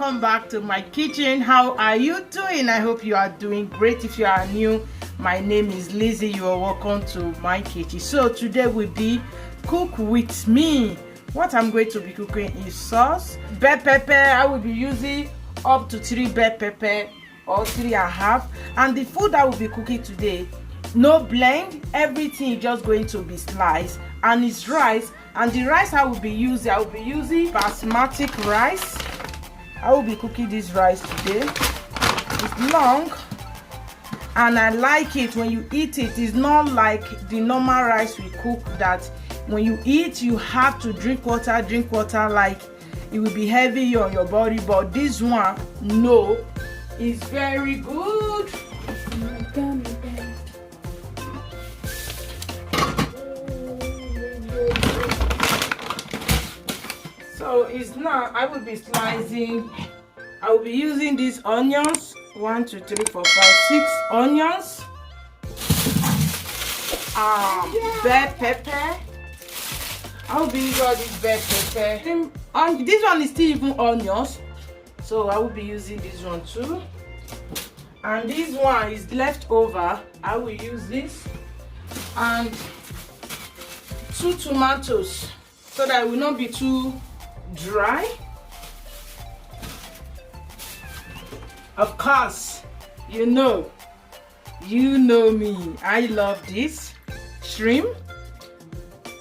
welcome back to my kitchen. How are you doing? I hope you are doing great. If you are new, my name is Lizzie. You are welcome to my kitchen. So today will be cook with me. What I'm going to be cooking is sauce, bell pepper. I will be using up to 3 bell pepper or 3.5. And the food I will be cooking today, no blend, everything is just going to be sliced, and it's rice. And the rice I will be using basmati rice. I will be cooking this rice today. It's long and I like it. When you eat it, it's not like the normal rice we cook that when you eat you have to drink water like it will be heavy on your body. But this one, no, it's very good. So it's now I will be slicing. I will be using these onions. 1 2 3 4 5 6 onions. Bell pepper. I will be using all this bell pepper. This one is still even onions, so I will be using this one too. And this one is leftover. I will use this, and 2 tomatoes so that it will not be too dry. Of course, you know me, I love this shrimp.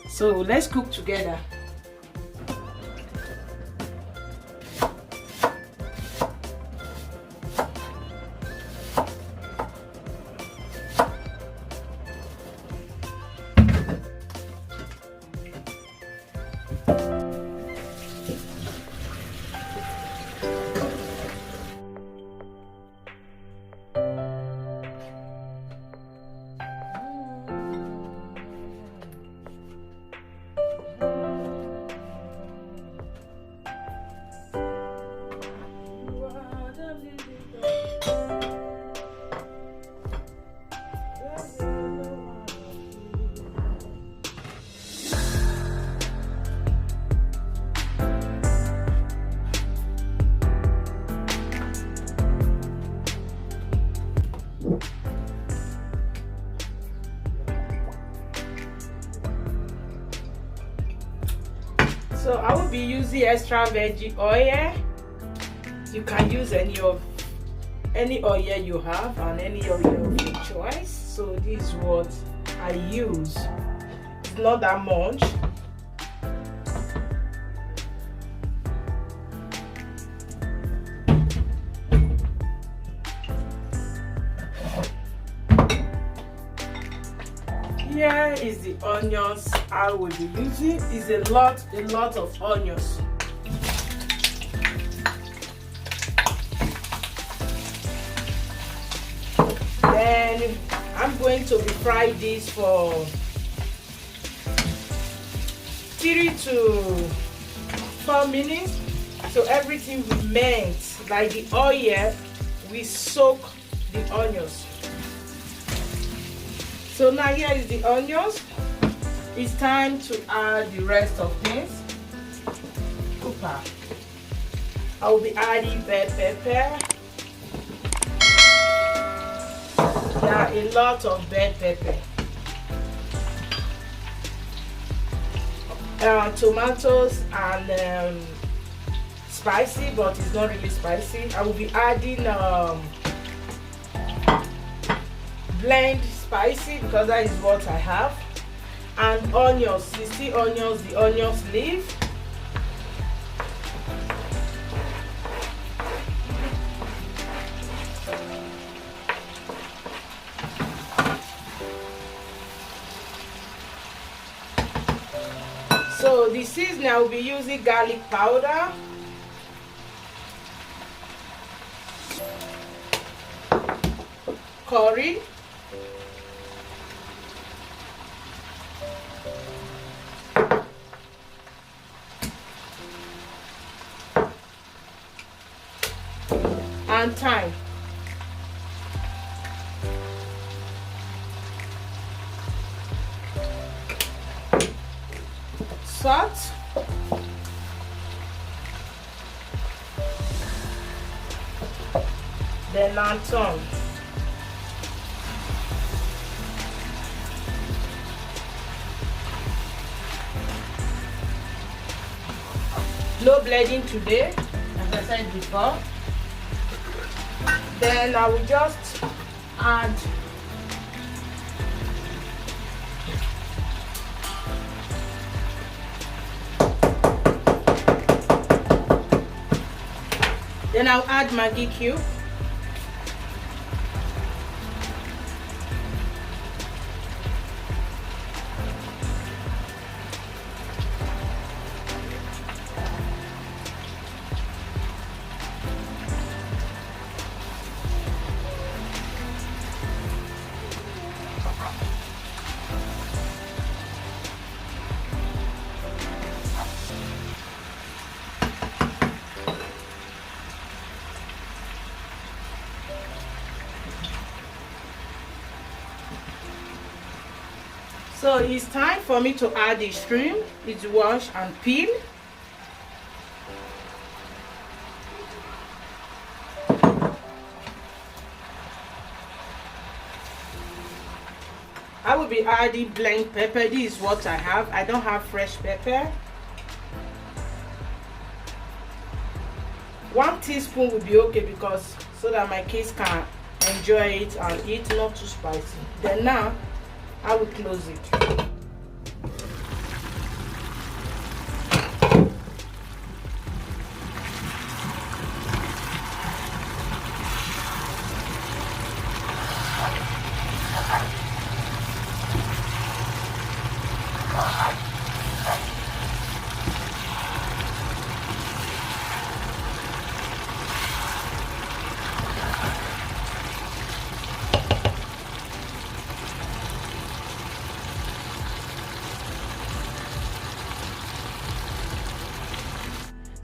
So let's cook together. So I will be using extra veggie oil. You can use any oil you have and any oil of your choice. So this is what I use. It's not that much. Here is the onions I will be using. It's a lot of onions. Then I'm going to be frying this for 3 to 4 minutes. So everything remains, like the oil, we soak the onions. So now here is the onions. It's time to add the rest of things. Cooper. I will be adding bell pepper. There are a lot of bell pepper. Tomatoes and spicy, but it's not really spicy. I will be adding blend spicy because that is what I have, and onions. You see onions, the onions leaf. So the seasoning, I will be using garlic powder, curry, and thyme. Salt, Then now turn. No bleeding today, as I said before. Then I will just add I'll add Maggi cube. So it's time for me to add the shrimp. It's wash and peel. I will be adding black pepper. This is what I have. I don't have fresh pepper. 1 teaspoon will be okay, because so that my kids can enjoy it and eat, not too spicy. Then now I will close it.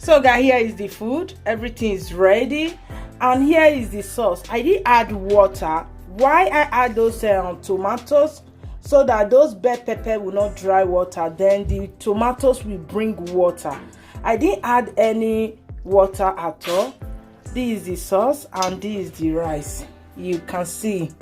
So guys, here is the food. Everything is ready, and here is the sauce. I did add water. Why I add those tomatoes? So that those bell pepper will not dry water, then the tomatoes will bring water. I didn't add any water at all. This is the sauce and this is the rice. You can see